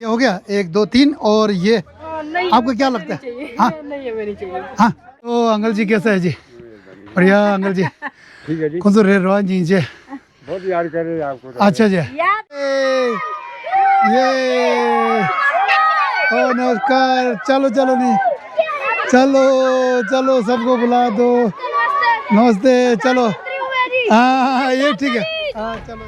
ये हो गया 1 2 3 और ये आपको क्या लगता है? हाँ नहीं है मेरी चाहिए। हाँ तो अंकल जी कैसा है जी? बढ़िया अंकल जी। ठीक है जी। कौन सा रे रोहन जी जी बहुत याद कर रहे हैं आपको। अच्छा जी ये ओ नमस्कार चलो चलो नहीं चलो चलो सबको बुला दो नमस्ते चलो हाँ ये ठीक है हाँ चलो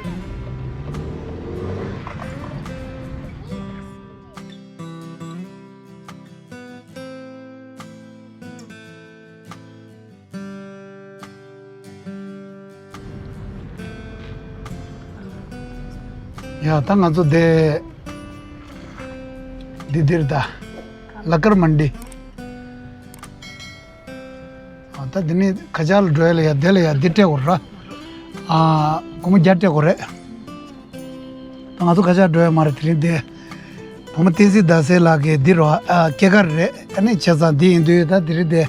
या तंग तो दे दिदिरदा लकर मंडी आता दिनी खजाल ड्राइल या देले या दिटे कोर्रा कुम जाटे कोरे तंग तो खजाल ड्राइल मारे थली दे हम तीसी दसे लागे दिरो के कर रे अने छसा दी इंदु ता दिरे दे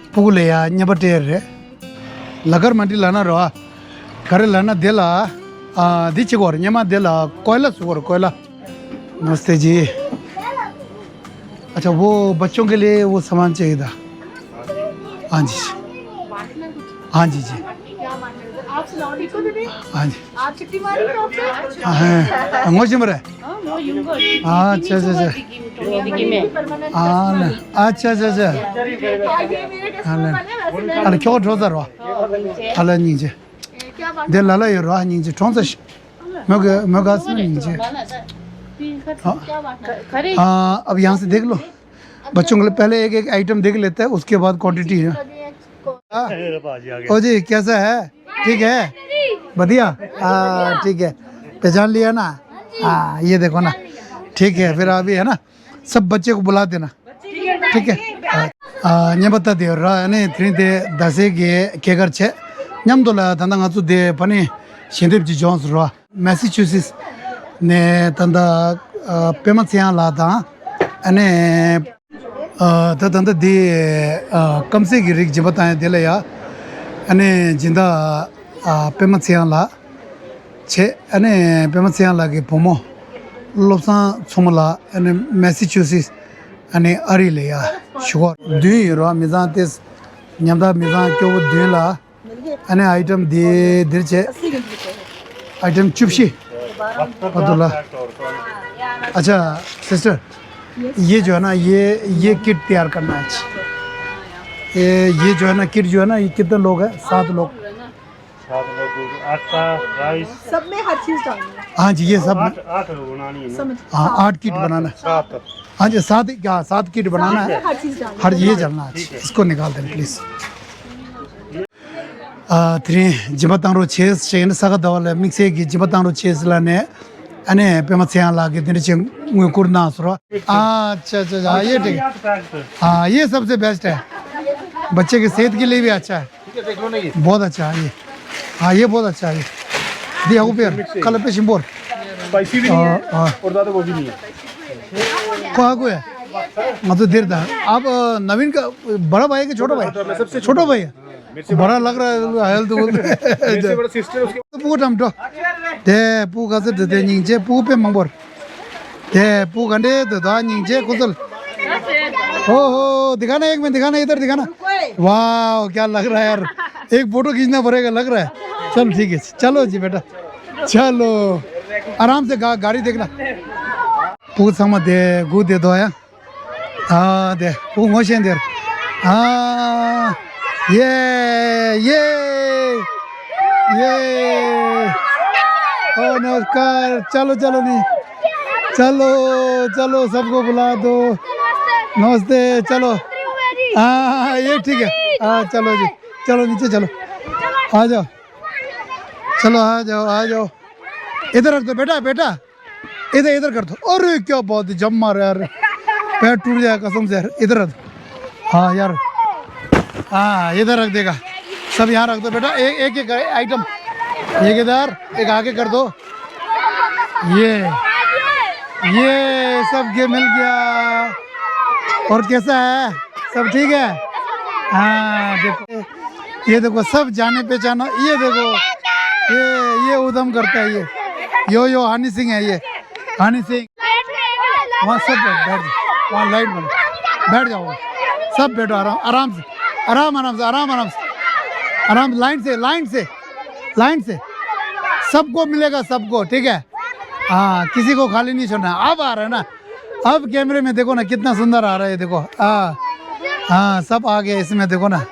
पुगले या न्यबटे रे लकर मंडी लाना रो करे लाना देला दीची कोर न्यमा देला कोयला सुवर कोयला नमस्ते जी अच्छा वो बच्चों के लिए वो सामान चाहिए था हाँ जी हाँ जी जी आप सुनाओ ठीक हो दीदी? हाँ जी आप चिट्ठी मारी हो आपसे? हाँ अंगोशी मरे वो यूंगो। हाँ अच्छा अच्छा अच्छा हाँ ना अच्छा अच्छा अच्छा ये मेरे हाँ ना कस्टमर है वैसे अरे क्यों ड्रोज़र रो अल्लाह नीचे क्या बात दे लाला ये रो नीचे ट्रांसश मैं गास में नीचे क्या बात खरे हाँ अब यहाँ से देख लो बच्चों के लिए पहले एक एक आइटम देख लेते हैं उसके बाद क्वांटिटी है ओ जी कैसा है ठीक है बढ़िया हाँ ठीक है पहचान लिया ना हाँ ये देखो ना ठीक है फिर अभी है ना सब बच्चे को बुला देना ठीक है ये बता दियो ने थ्री दे दसे के कर छे न्यम तो ला तंदा गाचु दे पने शिंदेप जी जोन्स रो मैसाचुसेट्स ने तंदा पेमत से यहाँ लाता अने तो तंदा दे कम से गिरिक जब बताएं दिले या अने जिंदा पेमत से यहाँ ला छे अने पेमत से यहाँ लागे पोमो लोसा सोमला अने मैसाचुसेट्स अने अरी ले या शुगर दुई रो मिजान तेस न्यमदा मिजान क्यों वो दुई ला अने आइटम दे दिल छे आइटम चुपशी पतला अच्छा सिस्टर ये जो है ना ये किट तैयार करना है ये जो है ना किट जो है ना ये कितने लोग हैं 7 लोग 7 लोग आटा राइस सब में हर चीज डालनी है। हाँ जी ये सब 8 बनानी है ना। हाँ 8 किट बनाना है 7 हाँ जी 7 किट बनाना है हर चीज डालनी हर ये चलना है इसको निकाल दें प्लीज थ्री जिबतांगरो चेस चेन सगा दवाले मिक्से की जिबतांगरो चेस लाने अने पेमत से यहाँ लाके तेरे चिंग कुरना सुरा अच्छा अच्छा हाँ ये ठीक है हाँ ये सबसे बेस्ट है बच्चे की सेहत के लिए भी अच्छा है बहुत अच्छा है ये हाँ ये बहुत अच्छा है ये दिया ऊपर कल पे शिंबोर स्पाइसी भी नहीं है और ज़्यादा वो भी नहीं है। कहाँ को है मतलब देर था आप नवीन का बड़ा भाई है कि छोटा भाई सबसे छोटा भाई है बड़ा लग रहा है हेल्थ मेरे बड़ा सिस्टर उसके पू टम टो दे पू का से दे निंजे पू पे मंगोर दे पू गंडे दे दा निंजे कुशल हो दिखाना एक में दिखाना इधर दिखाना वाह क्या लग रहा है यार एक फोटो खींचना पड़ेगा लग रहा है चलो ठीक है चलो जी बेटा चलो आराम से गाड़ी देखना पू सम दे गु दे दो या हाँ दे पू मोशन दे हाँ ये ओ नमस्कार चलो चलो नहीं चलो चलो सबको बुला दो नमस्ते चलो हाँ ये ठीक है हाँ चलो जी चलो नीचे चलो आ जाओ चलो आ जाओ इधर रख दो बेटा बेटा इधर कर दो अरे क्या बहुत जम मार यार पैर टूट जाए कसम से यार इधर रख दो हाँ यार हाँ इधर रख देगा सब यहाँ रख दो बेटा एक एक आइटम एक इधर एक आगे कर दो ये सब के मिल गया और कैसा है सब ठीक है हाँ देखो ये देखो सब जाने पहचानो ये देखो ये उधम करता है ये यो हानी सिंह है ये हानी सिंह वहाँ सब बैठ जाओ, वहाँ लाइट बंद, बैठ जाओ, सब बैठो आराम आराम से, आराम आराम से, आराम आराम से, आराम, लाइन से सबको मिलेगा, सबको, ठीक है। हाँ, किसी को खाली नहीं छोड़ना। अब आ रहा है ना, अब कैमरे में देखो ना कितना सुंदर आ रहा है, देखो। हाँ, सब आ गया इसमें, देखो ना।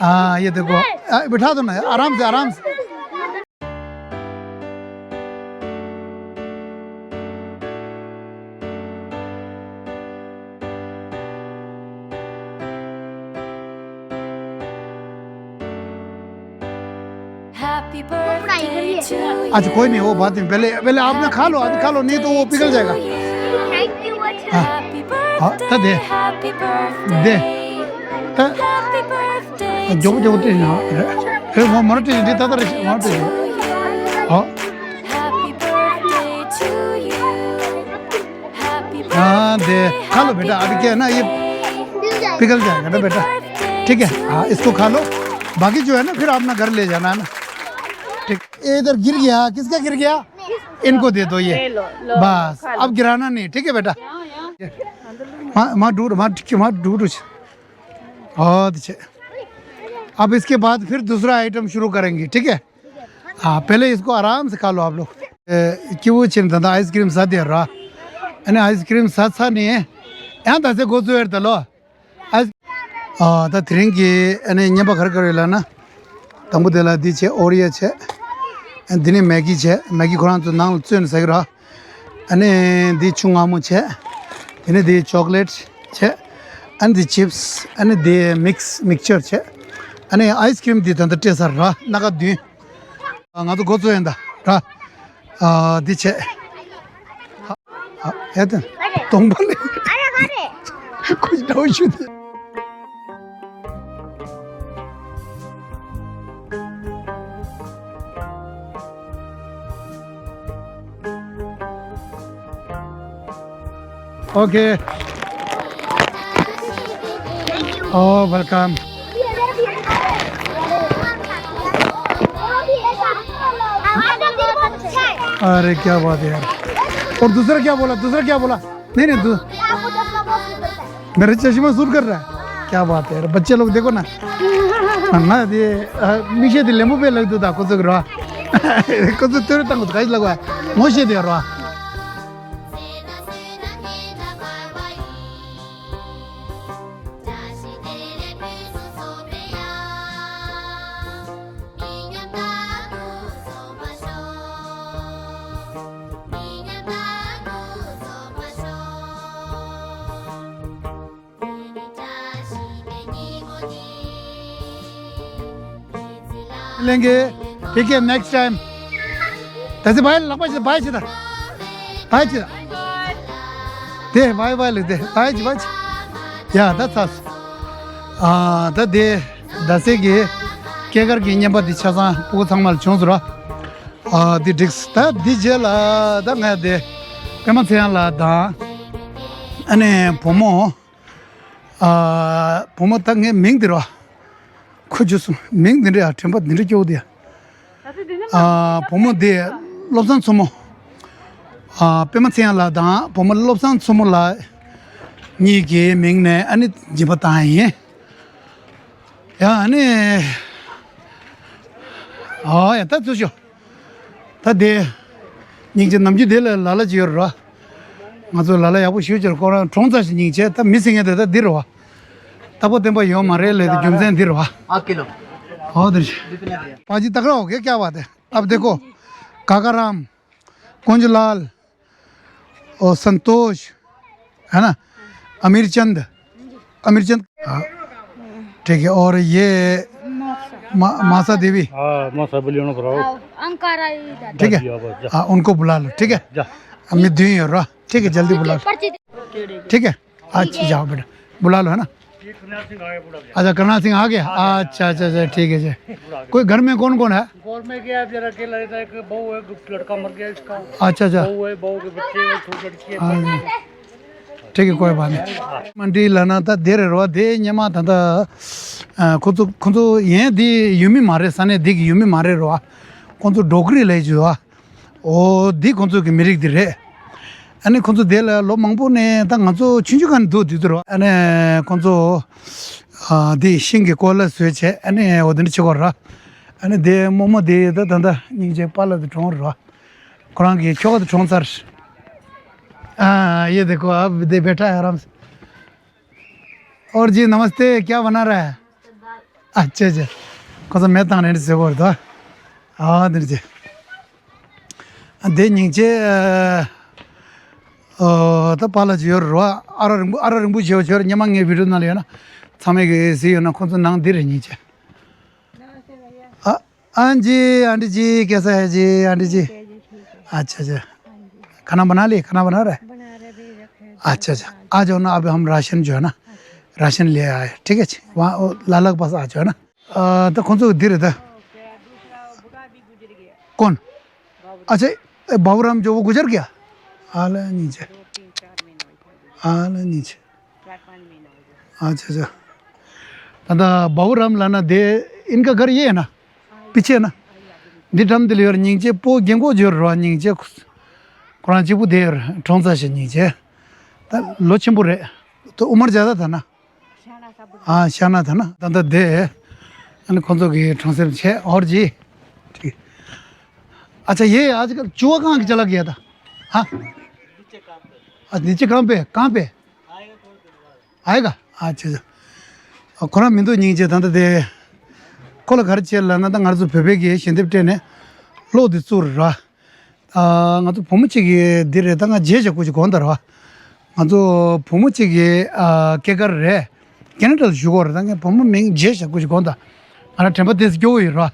हाँ, ये देखो, बिठा दो ना आराम से, आराम से। अच्छा कोई नहीं, वो बात नहीं, पहले आपने खा लो, आप खा लो, नहीं तो वो पिघल जाएगा। हाँ, तो दे जो फिर वो मरते देता था, मरते। हाँ दे, खा लो बेटा, अभी क्या है ना, ये पिघल जाएगा ना बेटा, ठीक है। हाँ, इसको खा लो, बाकी जो है ना फिर अपना घर ले जाना है ना, ठीक। ये इधर गिर गया, किसका गिर गया? इनको दे दो ये, बस अब गिराना नहीं, ठीक है बेटा। माँ दूर बहुत अच्छे। अब इसके बाद फिर दूसरा आइटम शुरू करेंगे, ठीक है। हाँ, पहले इसको आराम से खा लो आप लोग। क्यों चिंता, आइसक्रीम साथ दे रहा है, आइसक्रीम साथ नहीं है, यहाँ तक से गोसो यार तलो तो थिरंगी यहाँ पर घर करेला ना, तंबू देला दी छे, ओरिया छे, दिने मैगी छे, मैगी खोला तो नाम चुन सही रहा, दी चुंगामू छे, दी चॉकलेट छे, दी चिप्स, दी मिक्सचर छे, आइसक्रीम दी तंत्र टेसर रहा, नका दी, ना तो गोसो यार रहा, दी छे, है तो, तुम बोले, कुछ डाउट शुद्ध। Okay. Oh, welcome. अरे क्या बात है यार। और दूसरा क्या बोला? नहीं मेरे चश्मा सूट कर रहा है, क्या बात है यार। बच्चे लोग देखो ना, ना ये नीचे दिल लेमू पे लग दो था कुछ रहा, कुछ तेरे तंग काज लगवा मोशे दे रहा। लेंगे, ठीक है, नेक्स्ट टाइम। तैसे भाई लंबा चल, भाई चल, दे भाई दे, भाई या दस दा दे दसे के क्या कर गिन्या बा दिशा सा पूछ संभाल चुन सुरा दी डिक्स ता दिजेला दा मैं दे कमन से ला दा अने पोमो तंगे मिंग दिरो खुजुस मिंग दिरे टेंपा दिरे क्यों दिया पोमो दे लोसन सुमो पेमन से ला दा पोमो लोसन सुमो ला नी के मिंग ने अने जिबता है या अने या ता तुझो ता दे निजे नमजी दे लाला जियो रा मजो लाला याबो फ्यूचर को ट्रोंसा निजे ता मिसिंग है ता दिरो तब टेंपो यो मारे ले जुमसेन दिरो 8 किलो हां दर्श पाजी तगड़ा हो गया, क्या बात है। अब देखो काकाराम, कुंजलाल और संतोष है ना, अमीर चंद हाँ ठीक है, और ये मासा देवी मासा बलियों कराओ ठीक है, हाँ उनको बुला लो, ठीक है। अमित दी और ठीक है, जल्दी बुला लो, ठीक है। अच्छा जाओ बेटा, बुला लो, है ना। अच्छा करनाल सिंह आ गया, अच्छा ठीक है जी। कोई घर में कौन कौन है? घर में गया जरा अकेला रहता है, एक बहू है, लड़का मर गया इसका। अच्छा बहू है, बहू के बच्चे हैं, छोटी लड़की है। ठीक है, कोई बात नहीं। मंडी लाना था देर रहा दे न्यमा था खुद ये दी यूमी मारे सने दिग यूमी मारे रहा कौन तो डोकरी ले जो ओ दी कौन तो की मिरिक दिरे 아니 콘조 델 로망부네 당한조 친주간 도디더라 아니 콘조 디 싱게 콜라 스웨체 아니 어디니 치고라 아니 데 모모 데다 단다 닝제 팔라도 총으로 그랑게 초가도 총살 ये देखो आप दे बैठा है आराम से और जी नमस्ते क्या बना रहा है अच्छा अच्छा कौन सा मैं ताने से बोल दो हाँ दे दे नीचे तो पाला जी और अरंबु जो जो न्यामंगे वीडियो ना लिया ना समय के सी ना कौन सा नाम दे रही नीचे आंटी आंटी जी कैसा है जी आंटी जी अच्छा अच्छा खाना बना लिए खाना बना रहा है अच्छा अच्छा आ जाओ ना अब हम राशन जो है ना राशन ले आए ठीक है वहाँ लाला के पास आ जाओ ना तो कौन सा धीरे था कौन अच्छा बाबूराम जो वो गुजर गया हाल नीचे अच्छा अच्छा दादा बाबूराम लाना दे इनका घर ये है ना पीछे है ना दिठम दिलियर नीचे पो गेंगो जोर रहा नीचे कराची बु देर ठोंसा से नीचे लोचिमपुर है तो उम्र ज़्यादा था ना हाँ शाना था ना दादा दे अने कौन सा की ठोंसे छे और जी ठीक अच्छा ये आजकल चूहा कहाँ चला गया था हाँ नीचे कहाँ पे आएगा अच्छा अच्छा और कोना मिंदो नीचे दादा दे कोला घर चल रहा ना तो घर से फेंके गए शिंदे ने लो दिसूर रहा nga tu pomuchigi dire tanga jeje kuji gondarwa nga tu pomuchigi kegar re kenadal jugor tanga pomu ming jeje kuji gonda ana tempa des gyoi ra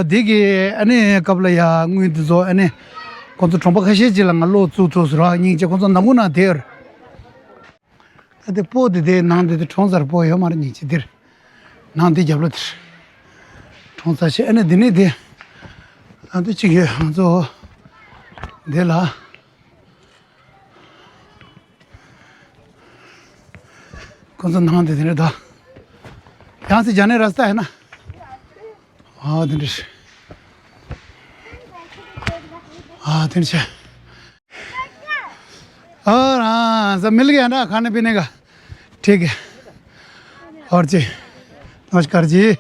digi ane kabla ya ngui dizo ane konto trompa khashi jila nga lo tsu tos ra nying je konto namuna der ade po de nang de chonsar po yo mar ni chi dir nang de jablo dir chonsar she ane dine de 안 되지게 저 내라 कौन सा नाम दे देने था यहाँ से जाने रास्ता है ना हाँ दिनेश और हाँ सब मिल गया ना खाने पीने का ठीक है और जी नमस्कार जी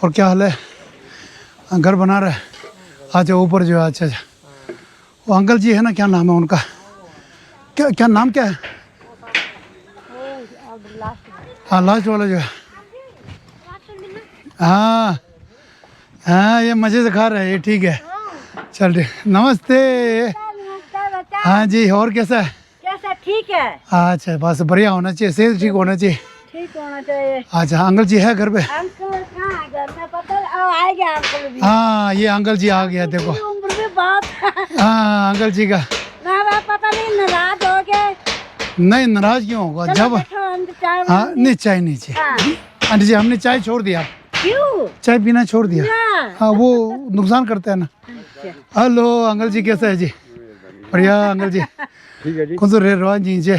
और क्या हाल है घर बना रहा है अच्छा ऊपर जो है अच्छा अच्छा वो अंकल जी है ना क्या नाम है उनका क्या नाम क्या है हाँ लास्ट वाला जो है हाँ हाँ ये मज़े से खा रहे हैं ये ठीक है चल ठीक नमस्ते हाँ जी और कैसा है कैसा ठीक है अच्छा बस बढ़िया होना चाहिए सेहत ठीक होना चाहिए ठीक होना चाहिए अच्छा अंकल जी है घर पे अंकल कहाँ है घर में पता आएगा अंकल भी हाँ ये अंकल जी आ गया देखो उम्र भी बहुत हाँ अंकल जी का ना पता नहीं नाराज हो गए नहीं नाराज क्यों होगा जब हाँ नहीं चाय नहीं चाहिए आंटी जी हमने चाय छोड़ दिया क्यों चाय पीना छोड़ दिया हाँ वो नुकसान करता है ना हेलो अंकल जी कैसा है जी बढ़िया अंकल जी ठीक है जी कौन सा रे रहा जी जी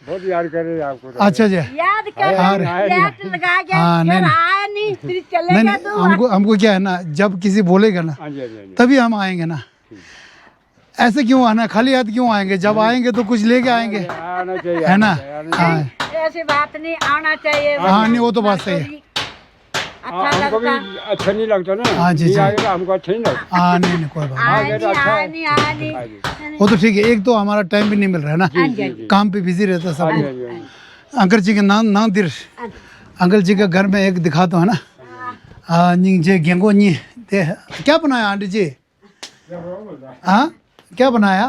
बहुत याद कर रहे हैं आपको अच्छा जी याद कर याद लगा के हाँ, फिर नहीं। आया नहीं फिर नहीं चलेगा नहीं तो हमको क्या है ना जब किसी बोलेगा ना हाँ जी हाँ जी हाँ जी तभी हम आएंगे ना ऐसे क्यों आना खाली हाथ क्यों आएंगे जब आएंगे तो कुछ लेके आएंगे आना चाहिए है ना आना हाँ ऐसी बात नहीं आना चाहिए हाँ नहीं वो तो बात सही है अच्छा हमको भी लगता अच्छा नहीं लगता ना हाँ जी, नहीं जी। आएगा हमको अच्छा नहीं लगता हाँ नहीं नहीं कोई बात आगे तो अच्छा है। आनी वो तो ठीक है एक तो हमारा टाइम भी नहीं मिल रहा है ना काम पे बिजी रहता है सब हाँ जी, लोग। हाँ जी, हाँ जी। अंकल जी के नाम दिर अंकल जी का घर में एक दिखाता है ना नी जे गेंगो नी ते क्या बनाया आंटी जी हाँ क्या बनाया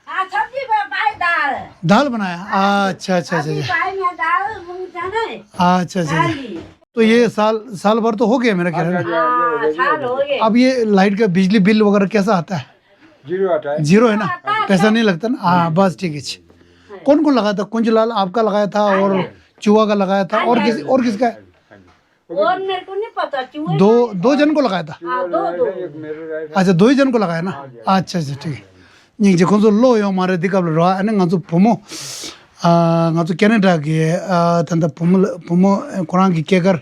सब्जी भाई दाल दाल बनाया अच्छा अच्छा अच्छा अच्छा भाई में दाल मूंग चने अच्छा अच्छा तो ये साल भर तो हो गया मेरा ख्याल में साल हो गए अब ये लाइट का बिजली बिल वगैरह कैसा आता है जीरो आता है जीरो है ना पैसा नहीं लगता ना हाँ बस ठीक है जी कौन कौन लगाया था कुंजलाल आपका लगाया था और चूहा का लगाया था और किसका है और मेरे को नहीं पता क्यों दो जन को लगाया था दो एक मेरे राइट अच्छा दो ही जन को लगाया ना अच्छा अच्छा ठीक है नी जे कौन सो लो यो हमारे दिखा रहा है ना पोमो कैनेडा की तंदा पोमो कुरान की केकर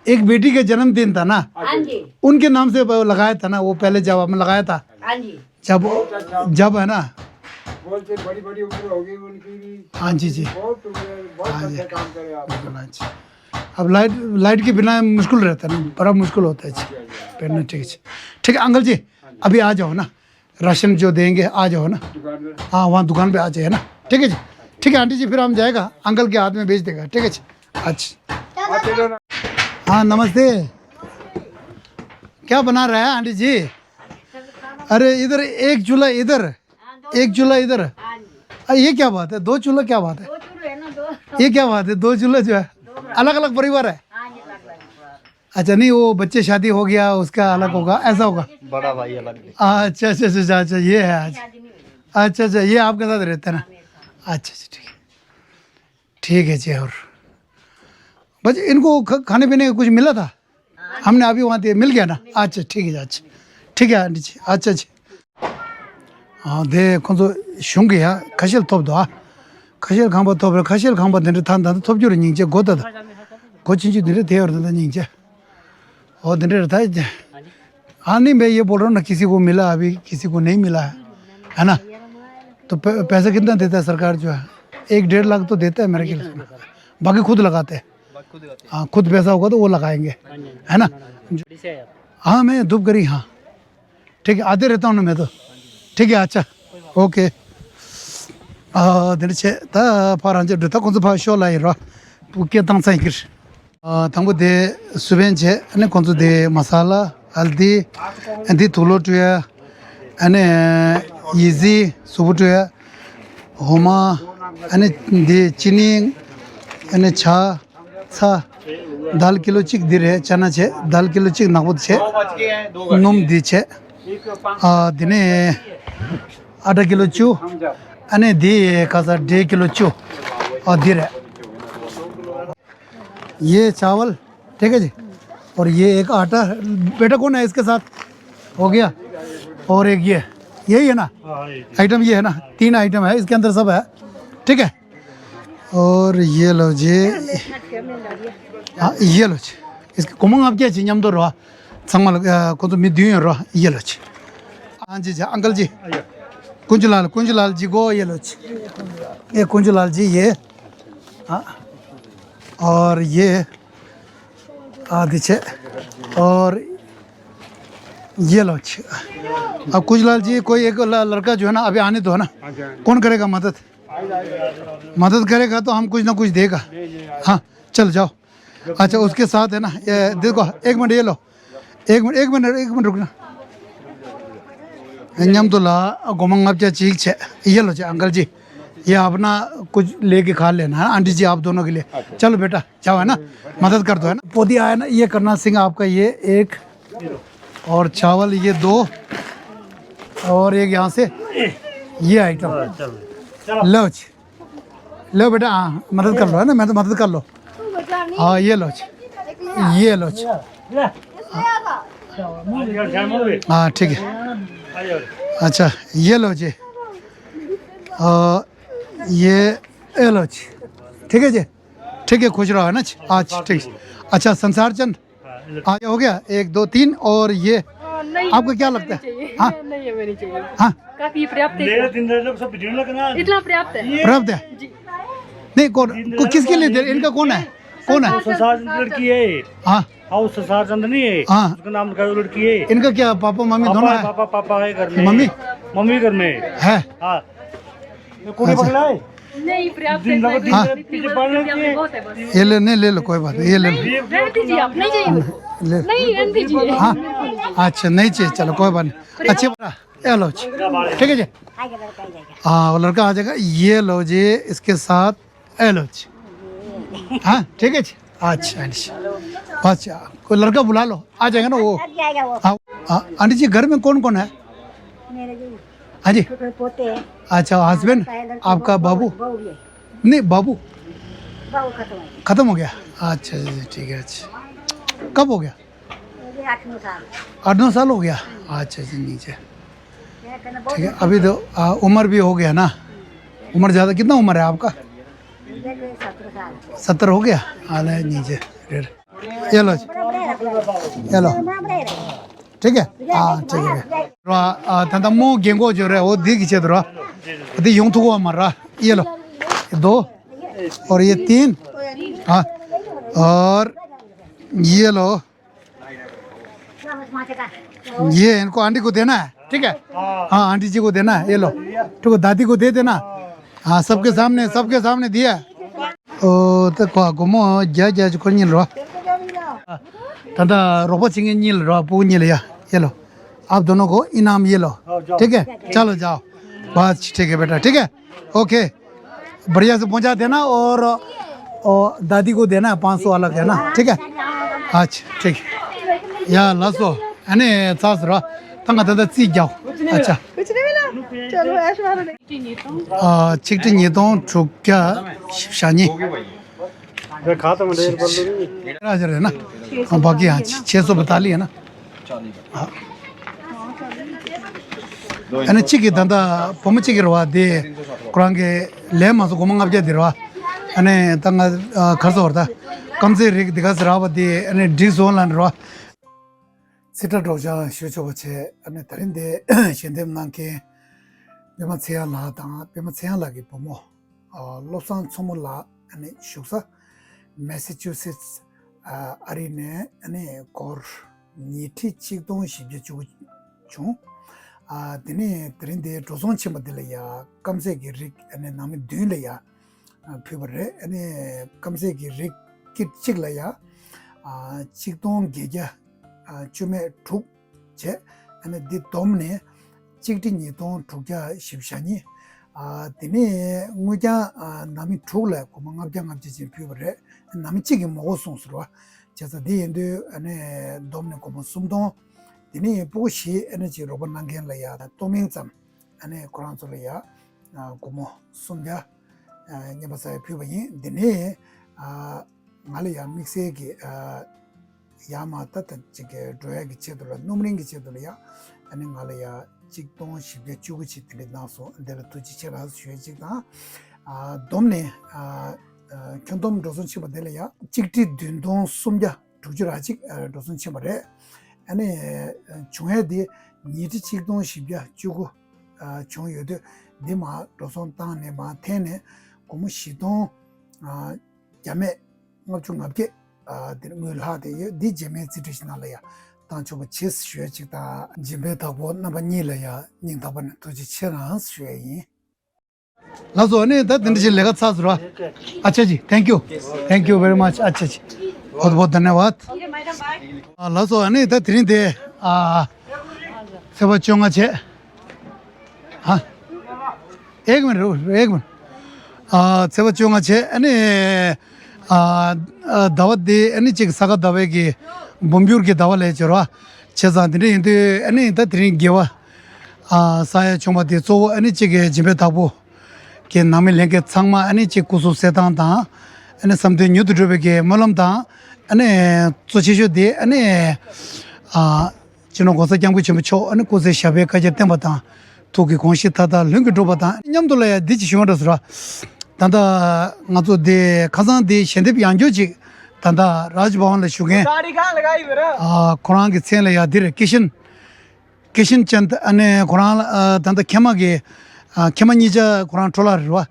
एक बेटी के जन्मदिन था ना हाँ जी उनके नाम से लगाया था ना वो पहले जब हमने लगाया था हाँ जी जब है ना बोलते बड़ी बड़ी उम्र होगी उनकी भी, हाँ जी जी, बहुत अच्छा काम करे आप। बिल्कुल हाँ जी। अब लाइट के बिना मुश्किल रहता है ना, बड़ा मुश्किल होता है जी पहनना। ठीक है अंकल जी, अभी आ जाओ ना, राशन जो देंगे आ जाओ ना, दुकान में हाँ वहाँ दुकान पे आ जाए ना। ठीक है जी, ठीक है आंटी जी, फिर हम जाएगा, अंकल के हाथ में भेज देगा। ठीक है जी, अच्छा चलो ना। हाँ नमस्ते, क्या बना रहा है आंटी जी? अरे इधर एक चूल्हा इधर, एक चूल्हा इधर, ये क्या बात है? दो चूल्हा क्या बात है? ये क्या बात है? दो चूल्हा जो है अलग अलग परिवार है? अच्छा नहीं, वो बच्चे शादी हो गया उसका अलग होगा, ऐसा होगा? बड़ा भाई अलग। अच्छा अच्छा अच्छा अच्छा, ये है आज। अच्छा अच्छा, ये आपके साथ रहता है ना? अच्छा अच्छा ठीक है, ठीक है जी। और बस इनको खाने पीने का कुछ मिला था? हमने अभी वहाँ मिल गया ना? अच्छा ठीक है जी, अच्छा ठीक है आंटी जी, अच्छा जी। हाँ दे कौन 슝기야 가실 톱도 가실 강보 톱을 가실 강보 되는 탄다 톱주로 닝제 고다다 고친지 되게 되어다 닝제 और दिन रहता है। हाँ नहीं, मैं ये बोल रहा हूँ ना, किसी को मिला अभी, किसी को नहीं मिला है ना? तो पैसा कितना देता है सरकार जो है? 1-1.5 लाख तो देता है मेरे ख्याल से, बाकी खुद लगाते हैं। हाँ खुद पैसा होगा तो वो लगाएंगे, है ना? हाँ मैं धूपगढ़ी, हाँ ठीक है, आते रहता हूँ ना मैं तो। ठीक है अच्छा ओके। दिन से ता फारांजे देता कौन सा भाषा लाई रहा क्या तंग साइकिल तंगो दे सुबह से अने कौन सा दे मसाला हल्दी एंडी थोलो टुया अने इजी सुबह टुया होमा अने दे चीनी अने छा सा दाल किलो चिक दे रहे चना छे दाल किलो चिक नागुद छे नोम दी छे दिने आधा किलो चू अने दी कासा 1.5 किलो चू और दे रहे। ये चावल ठीक है जी, और ये एक आटा। बेटा कौन है इसके साथ? हो गया। और एक ये, यही है ना आइटम? ये है ना, 3 आइटम है इसके अंदर, सब है ठीक है। और ये लो जी, हाँ ये लो जी, इसके कुमंग आप क्या चाहिए? हम तो रहा संगल को तो मिद्यू रहा, ये लो जी। हाँ जी जी अंकल जी, कुंजलाल जी को ये लो जी, ये कुंजलाल जी ये, हाँ और ये आदि छे, और ये लो छे। अब कुंजलाल जी कोई एक लड़का जो है ना अभी आने तो है ना, कौन करेगा मदद करेगा तो हम कुछ ना कुछ देगा। हाँ चल जाओ। अच्छा उसके साथ है ना, ये देखो 1 मिनट, ये लो 1 मिनट रुकना। हम तो ला गोमंग आप चीज छे, ये लो अंकल जी, ये अपना कुछ लेके खा लेना है। आंटी जी आप दोनों के लिए, चलो बेटा जाओ है ना, मदद कर दो है ना। पोदी आया ना, ये करना सिंह आपका, ये 1 और चावल ये 2 और एक यहाँ से ये आइटम। लो जी, लो बेटा, हाँ मदद कर लो है ना, मैं तो मदद कर लो। हाँ ये लो जी, ये लो जी, हाँ ठीक है। अच्छा ये लो जी, ये लो जी, ठीक है जी, ठीक है खुश रहो है ना जी। अच्छा ठीक है। अच्छा संसार चंद आगे हो गया, 1 2 3 और ये आपको क्या लगता है? हाँ नहीं है, मेरी चाहिए। हाँ काफी पर्याप्त है, इतना पर्याप्त है। प्राप्त है नहीं? कौन किसके लिए दे? इनका कौन है? संसार चंद लड़की है। हाँ हाँ संसार चंद नहीं है, हाँ उसका नाम का लड़की है। इनका क्या पापा मम्मी दोनों है? पापा है घर में, मम्मी घर में है। हाँ कोई पगला है नहीं, पर्याप्त है। हाँ बहुत है बस। ये ले लो कोई बात नहीं, ये ले लो रहने दीजिए आप, नहीं चाहिए मुझको। ले। नहीं रहने दीजिए। हाँ अच्छा नहीं चाहिए, चलो कोई बात नहीं। अच्छी बात, ये लो जी, ठीक है जी। हाँ वो लड़का आ जाएगा, ये लो जी इसके साथ, ये लो जी। हाँ ठीक है जी, अच्छा अच्छा कोई लड़का बुला लो, आ जाएगा ना वो। हाँ आंटी जी घर में कौन कौन है? हाँ जी पोते हैं, अच्छा हस्बैंड आपका, बाबू नहीं बाबू खत्म हो गया? अच्छा अच्छा ठीक है। अच्छा कब हो गया? 8-9 साल। 8-9 साल हो गया। अच्छा अच्छा नीचे ठीक है। अभी तो उम्र भी हो गया ना, उम्र ज़्यादा, कितना उम्र है आपका? 17 साल। 70 हो गया। नीचे ये लो जी, ये लो ठीक है हाँ ठीक है तंदा मो गेंगो जो रहा है वो दी खींचे तो रहा अभी यूं तो वो मर रहा ये लो 2 और ये 3 हाँ और ये लो ये इनको आंटी को देना है ठीक है हाँ आंटी जी को देना है ये लो तो दादी को दे देना हाँ सबके सामने दिया ओ तो को गुमो जा को नहीं लो तंदा रोबो चिंगे नहीं लो पू नहीं लिया ये लो आप दोनों को इनाम ये लो ठीक है चलो जाओ बस ठीक है बेटा ठीक है ओके बढ़िया से पहुंचा देना और दादी को देना 500 अलग है ना ठीक है अच्छा ठीक है या लासो अने सास रो तंगा तंदा ची जाओ अच्छा कुछ नहीं मिला चलो ऐश मारो नहीं चिकटी नहीं तो छुक्या शानी खाता में देर कर लो हाजिर है ना बाकी हाँ 642 है ना अने चिकी तंदा पोम चिकी रवा दे कुरान के ले मासो गुमंग अब जाती रवा अने तंगा खर्च होता कम से रिक दिखास रवा दे अने डिस ऑनलाइन रवा सिटा डोजा शुचो बचे अने तरिंदे शेंदेम नांके बेमा छया ला ता बेमा छया लागे पोमो लोसान सोमोला अने शुसा मैसेच्यूसेट्स अरिने अने कोर नीति चिकदों शिबे चु दिने तरिंदे डोजोन चिमदलेया कमसे की रिक अने नामी दुलेया फिबरे अने कमसे की रिक किट चिकलया चिकदों गेजा चुमे ठुक चे अने दि दोमने चिकटी नितों ठुकया शिवशानी दिने मुजा नामी ठुकला को मंगाब्जा 지 फिबरे नामी चिकी मोगो송스러워 제가 디엔데 अने दोमने को 숨도 दिने 보시 에너지 로봇 난겐라야 도밍점 अने कुरानसोलया 고모 숨자 녀바사 फिब이 दिने 말이야 믹스에게 야마타 తంచి게 드래그 체도라 노밍기 체도야 아니 말이야 직동 시베 주구치 들나서 데르 투지체라 쉐지가 domne kyondom dosun chiba delaya chikti dundon sumja tujurajik dosun chibare ane chunghe di niti chikdon shibya chugu chung yodu dima dosun tane ma tene kumu shidon jame ngabchung ngabke ngulha de di jame zitishinalaya tanchoba chis shue chikta jimbe tabo naba nilaya ningtaban tuji chirans shue yin Lajo ने दा दिन से लेगा साथ रहा अच्छा जी thank you very much अच्छा जी बहुत बहुत धन्यवाद लाजो ने दा दिन दे सब चोंगा छे हाँ एक मिनट सब चोंगा छे अने दावत दे अने चिक सगा दवे की बम्ब्यूर की दावा ले चरवा छेजा दिन इंदे अने दा दिन गेवा साया चोंगा दे सो अने चिक जिबे ताबो के नामे लेके सांगमा अने चे कुसु सेतां ता अने समथे न्यू दुबे के मलम ता अने सोचिजो दे अने चिनो गोसा जांगु छिमचो अने कोसे शबे का जते बता तो के कोंशी ताता लंग दो बता न्यम तो ले दिच शिवरसरा तांदा ngато दे खजान दे शेंदे यांजो जी तांदा राजभवन ले शुगे गाड़ी कहां लगाई मेरा कुरान के सेले या दिरे किशन चंद अने कुरान तांदा खेमा के खेमा니자 कुरान ट्रोलरवा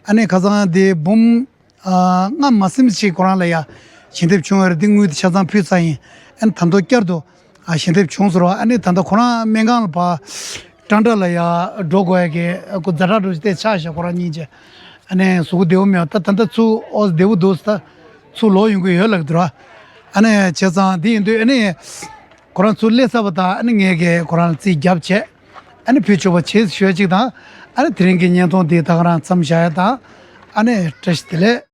अने खजान दे Bum nga masim chi Quran ले या 신대 중앙에 등무드 차단 필사인 안 탄도 껴도 신대 중앙으로 안에 탄도 코나 맹강 봐 단달이야 도고에게 그 자라도 때 차샤 코라니제 안에 수고 되오면 탄도 수 어데우 도스타 수 로용고 연락들어 안에 제자 디인도 안에 코란 술레사보다 안에게 코란 지 잡체 안에 피초바 체스 쉬어지다 안에 드링기 년도 데이터가 참 샤야다 안에 테스트래